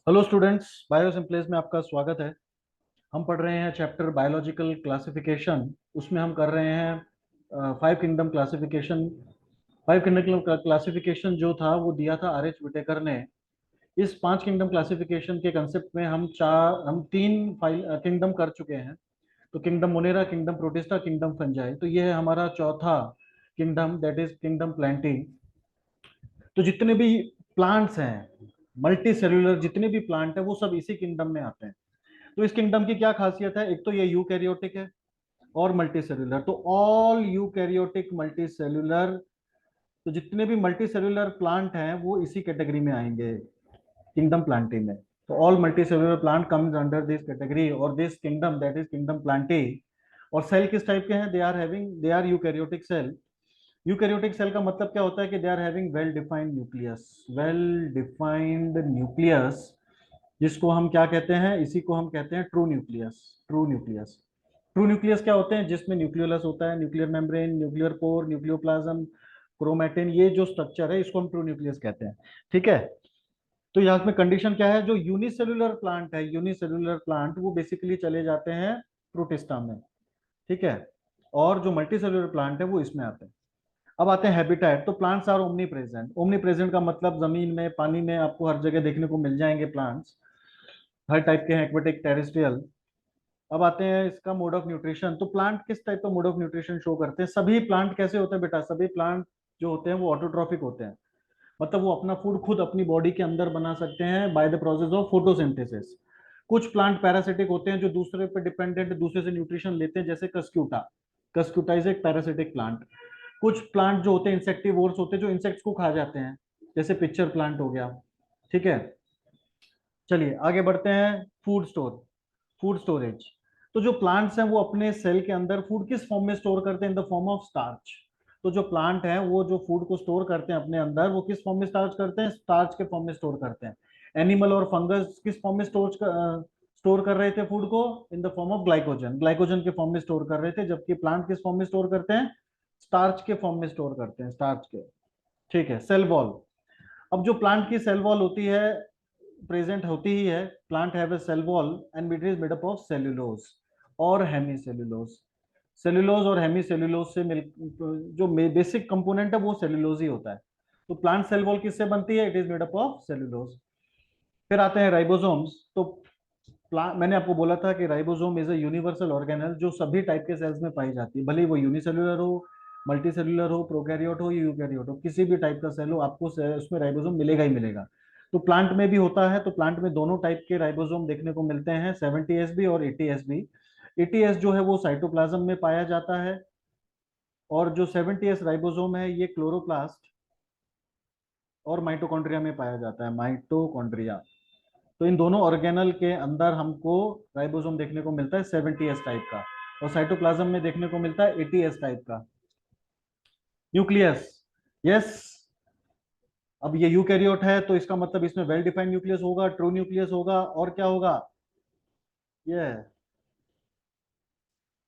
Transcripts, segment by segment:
Hello students, bio simplest में आपका स्वागत है। हम पढ़ रहे हैं चैप्टर बायोलॉजिकल क्लासिफिकेशन। उसमें हम कर रहे हैं five kingdom classification. Five kingdom classification जो था वो दिया था आर एच विटेकर ने। इस पांच किंगडम क्लासिफिकेशन के कंसेप्ट में हम तीन फाइल किंगडम कर चुके हैं। तो kingdom Monera, kingdom protista, kingdom fungi, तो ये है हमारा चौथा kingdom, that is kingdom Plantae. तो जितने भी प्लांट्स हैं, मल्टी सेल्यूलर जितने भी प्लांट है वो सब इसी किंगडम में आते हैं। तो इस किंगडम की क्या खासियत है? एक तो ये यूकैरियोटिक है और मल्टी सेल्यूलर। तो ऑल यूकैरियोटिक मल्टी सेल्यूलर, तो जितने भी मल्टी सेल्यूलर प्लांट हैं वो इसी कैटेगरी में आएंगे, किंगडम प्लांटी में। तो all multi cellular plant comes under this category और this kingdom, that is kingdom Plantae. और सेल किस टाइप के हैं? They are eukaryotic cell. Eukaryotic cell का मतलब क्या होता है कि they are having well defined nucleus. Well defined nucleus, जिसको हम क्या कहते हैं? इसी को हम कहते हैं true nucleus. True nucleus. True nucleus क्या होते हैं? जिसमें न्यूक्लियोलस होता है, nuclear membrane, nuclear pore, nucleoplasm, chromatin, ये जो स्ट्रक्चर है इसको हम ट्रू न्यूक्लियस कहते हैं। ठीक है। तो यहाँ में कंडीशन क्या है? जो यूनिसेल्युलर प्लांट है, यूनिसेल्युलर प्लांट वो बेसिकली चले जाते हैं प्रोटिस्टा में। ठीक है। और जो मल्टी सेल्युलर प्लांट है वो इसमें आते हैं। अब आते हैं हैबिटेट। तो plants are omnipresent. Omnipresent का मतलब जमीन में, पानी में आपको हर जगह देखने को मिल जाएंगे प्लांट्स। हर टाइप के हैं, एक्वेटिक, टेरेस्ट्रियल। अब आते हैं इसका मोड ऑफ न्यूट्रिशन। तो प्लांट किस टाइप का मोड ऑफ न्यूट्रिशन शो करते हैं? सभी प्लांट कैसे होते हैं बेटा? सभी प्लांट जो होते हैं वो ऑटोट्रॉफिक होते हैं। मतलब वो अपना फूड खुद अपनी बॉडी के अंदर बना सकते हैं by the process of photosynthesis. कुछ प्लांट पैरासिटिक होते हैं जो दूसरे पे डिपेंडेंट, दूसरे से न्यूट्रिशन लेते हैं, जैसे कस्क्यूटा। कस्क्यूटा इज एक पैरासिटिक प्लांट। कुछ प्लांट जो होते हैं इंसेक्टिवोर्स होते हैं, जो इंसेक्ट्स को खा जाते हैं, जैसे पिक्चर प्लांट हो गया। ठीक है। चलिए आगे बढ़ते हैं। Food store, food storage. तो जो प्लांट्स हैं वो अपने सेल के अंदर फूड किस फॉर्म में स्टोर करते हैं? In the form of starch. तो जो प्लांट है वो जो फूड को स्टोर करते हैं अपने अंदर, वो किस फॉर्म में स्टार्च करते हैं? स्टार्च के फॉर्म में स्टोर करते हैं। एनिमल और फंगस किस फॉर्म में स्टोर कर रहे थे फूड को? In the form of glycogen, glycogen के फॉर्म में स्टोर कर रहे थे। जबकि प्लांट किस फॉर्म में स्टोर करते हैं? स्टार्च के फॉर्म में स्टोर करते हैं, स्टार्च के। ठीक है। Cell wall. अब जो प्लांट की सेल वॉल होती है, प्रेजेंट होती ही है। Plant have a cell wall and it is made up of cellulose और हेमी सेल्यूलोज। सेल्यूलोज और हेमी सेल्यूलोज से मिल, जो बेसिक कंपोनेंट है वो सेल्यूलोज ही होता है। तो प्लांट सेल वॉल किससे बनती है? It is made up of cellulose. फिर आते हैं राइबोसोम्स। तो मैंने आपको बोला था कि ribosome is a universal organelle जो सभी टाइप के सेल्स में पाई जाती है, भले ही वो यूनिसेल्युलर हो, मल्टी सेल्युलर हो, प्रोकैरियोट हो या यूकैरियोट हो, किसी भी टाइप का सेल हो आपको उसमें राइबोसोम मिलेगा ही मिलेगा। तो प्लांट में भी होता है। तो प्लांट में दोनों टाइप के राइबोसोम देखने को मिलते हैं, 70S और 80S। 80S जो है वो साइटोप्लाज्म में पाया जाता है, और जो 70S राइबोसोम है ये क्लोरोप्लास्ट और माइटोकॉन्ड्रिया में पाया जाता है, माइटोकॉन्ड्रिया। तो इन दोनों ऑर्गेनल के अंदर हमको राइबोसोम देखने को मिलता है 70S टाइप का, और साइटोप्लाज्म में देखने को मिलता है 80S टाइप का। न्यूक्लियस। यस। अब ये यूकैरियोट है तो इसका मतलब इसमें वेल डिफाइंड न्यूक्लियस होगा, ट्रू न्यूक्लियस होगा, और क्या होगा? ये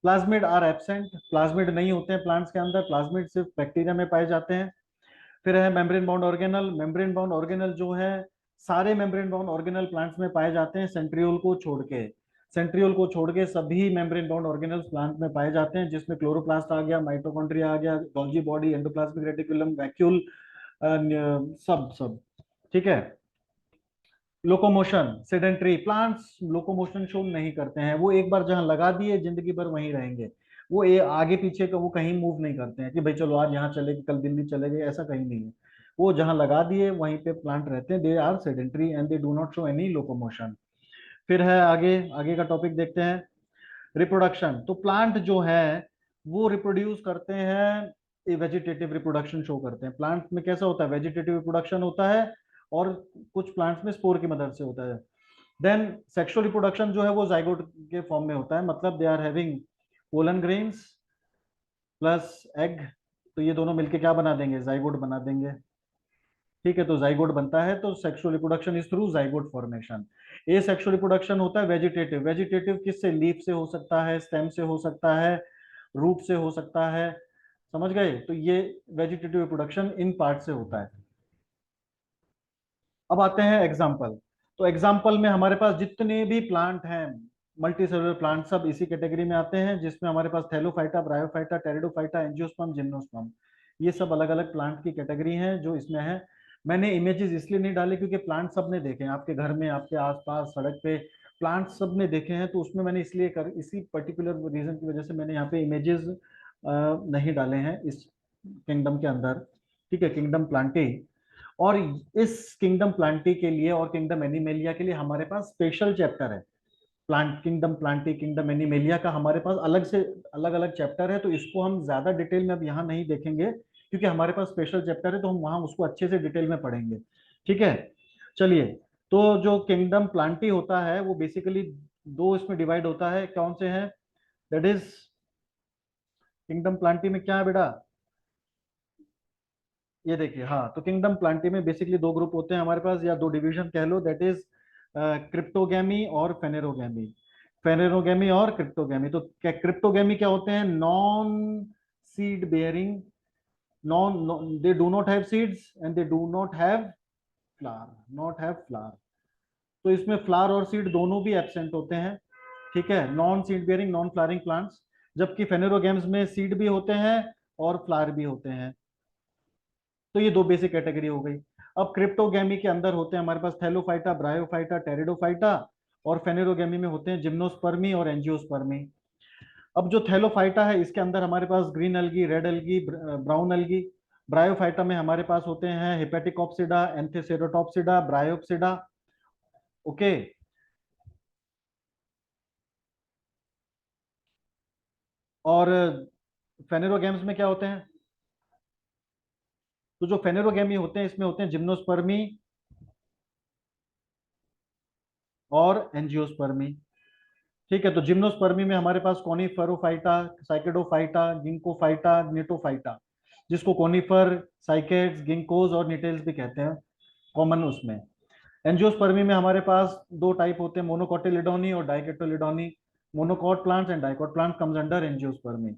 प्लाज्मिड आर एब्सेंट। प्लाज्मिड नहीं होते हैं प्लांट्स के अंदर, प्लाज्मिड सिर्फ बैक्टीरिया में पाए जाते हैं। फिर है membrane bound organelle. Membrane bound organelle जो है, सारे मेम्ब्रेन बाउंड ऑर्गेनल प्लांट्स में पाए जाते हैं सेंट्रियोल को छोड़ के। सेंट्रियोल को छोड़ के सभी मेम्ब्रेन बाउंड ऑर्गेनल्स प्लांट में पाए जाते हैं, जिसमें क्लोरोप्लास्ट आ गया, माइटोकॉन्ड्रिया आ गया, Golgi body, endoplasmic reticulum, vacuole, सब सब। ठीक है। Locomotion. Sedentary plants locomotion show नहीं करते हैं। वो एक बार जहां लगा दिए जिंदगी भर वहीं रहेंगे। वो आगे पीछे का वो कहीं मूव नहीं करते हैं कि भाई चलो आज यहाँ चले गए, कल दिल्ली चले गए, ऐसा कहीं नहीं है। वो जहां लगा दिए वहीं पे प्लांट रहते हैं। They are sedentary and they do not show any locomotion. फिर है आगे, आगे का टॉपिक देखते हैं। रिप्रोडक्शन। तो प्लांट जो है वो रिप्रोड्यूस करते हैं, वेजिटेटिव रिप्रोडक्शन शो करते हैं। प्लांट में कैसा होता है? वेजिटेटिव रिप्रोडक्शन होता है, और कुछ प्लांट्स में स्पोर की मदद से होता है। देन सेक्सुअल रिप्रोडक्शन जो है वो जाइगोट के फॉर्म में होता है, मतलब they are having pollen grains plus egg. तो ये दोनों मिलके क्या बना देंगे? जाइगोट बना देंगे। ठीक है। तो जाइगोट बनता है, तो sexual reproduction is through zygote formation. A sexual reproduction होता है वेजिटेटिव। वेजिटेटिव किससे? लीफ से हो सकता है, स्टेम से हो सकता है, रूट से हो सकता है। समझ गए? तो ये वेजिटेटिव रिप्रोडक्शन इन पार्ट से होता है। अब आते हैं एग्जाम्पल। तो एग्जाम्पल में हमारे पास जितने भी प्लांट हैं, मल्टी सेलुलर प्लांट, सब इसी कैटेगरी में आते हैं, जिसमें हमारे पास Thallophyta, Bryophyta, Pteridophyta, angiosperm, gymnosperm, ये सब अलग अलग प्लांट की कैटेगरी हैं जो इसमें है। मैंने इमेजेस इसलिए नहीं डाले क्योंकि प्लांट सब ने देखे हैं, आपके घर में, आपके आसपास, सड़क पे प्लांट सब ने देखे हैं, तो उसमें मैंने इसलिए इसी पर्टिकुलर रीजन की वजह से मैंने यहाँ पे इमेजेस नहीं डाले हैं इस किंगडम के अंदर। ठीक है, किंगडम प्लांटी। और इस किंगडम प्लांटी के लिए और किंगडम एनिमेलिया के लिए हमारे पास स्पेशल चैप्टर है। Plant kingdom Plantae, kingdom animalia का हमारे पास अलग से अलग अलग चैप्टर है, तो इसको हम ज्यादा डिटेल में अब यहाँ नहीं देखेंगे क्योंकि हमारे पास स्पेशल चैप्टर है, तो हम वहां उसको अच्छे से डिटेल में पढ़ेंगे। ठीक है, चलिए। तो जो किंगडम प्लांटी होता है वो बेसिकली दो इसमें डिवाइड होता है। कौन से हैं? दैट इज, किंगडम प्लांटी में क्या है बेटा? ये देखिए, हाँ, तो किंगडम प्लांटी में बेसिकली दो ग्रुप होते हैं हमारे पास, या दो डिवीजन कह लो, दैट इज क्रिप्टोगैमी और फेनेरोगैमी। फेनेरोगैमी और क्रिप्टोगैमी। तो क्या क्रिप्टोगैमी क्या होते हैं? Non seed bearing, non, they do not have seeds and they do not have flower, not have flower. तो इसमें फ्लावर और सीड दोनों भी एब्सेंट होते हैं। ठीक है, non seed bearing, non flowering plants. जबकि फेनेरोगैम्स में सीड भी होते हैं और फ्लावर भी होते हैं। तो ये दो बेसिक कैटेगरी हो गई। अब क्रिप्टोगैमी के अंदर होते हैं हमारे पास थैलोफाइटा, ब्रायोफाइटा, टेरिडोफाइटा, और फेनेरोगैमी में होते हैं जिम्नोस्पर्मी और एंजियोस्पर्मी। अब जो थैलोफाइटा है इसके अंदर हमारे पास green algae, red algae, brown algae. Bryophyta में हमारे पास होते हैं हेपेटिकॉप्सिडा, एंथेसेरोटॉप्सिडा, ब्रायोप्सिडा। ओके। और फेनेरोगैम्स में क्या होते हैं? तो जो फेनेरोगैमी होते हैं इसमें होते हैं जिम्नोस्पर्मी और एंजियोस्पर्मी। ठीक है, तो जिम्नोस्पर्मी में हमारे पास कॉनिफेरोफाइटा, साइकेडोफाइटा, गिंकोफाइटा, निटोफाइटा, जिसको कॉनिफर, साइकेड्स, गिंकोज और निटेल्स भी कहते हैं कॉमन उसमें। एंजियोस्पर्मी में हमारे पास दो टाइप होते हैं, मोनोकोटिलिडोनी और Dicotyledonae. Monocot plants and dicot plant comes under Angiospermae.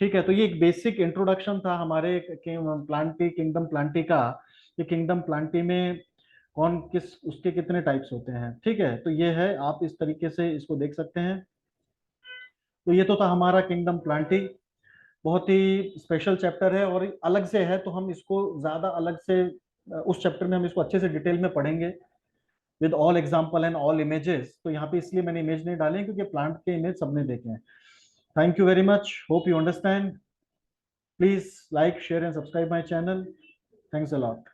ठीक है, तो ये एक बेसिक इंट्रोडक्शन था हमारे प्लांटी, किंगडम प्लांटी का, कि किंगडम प्लांटी में कौन किस, उसके कितने टाइप्स होते हैं। ठीक है, तो ये है, आप इस तरीके से इसको देख सकते हैं। तो ये तो था हमारा किंगडम प्लांटी। बहुत ही स्पेशल चैप्टर है और अलग से है, तो हम इसको ज्यादा अलग से उस चैप्टर में हम इसको अच्छे से डिटेल में पढ़ेंगे with all example and all images. तो यहाँ पे इसलिए मैंने इमेज नहीं डाले क्योंकि प्लांट के इमेज सबने देखे हैं। Thank you very much, hope you understand. Please like, share and subscribe my channel. Thanks a lot.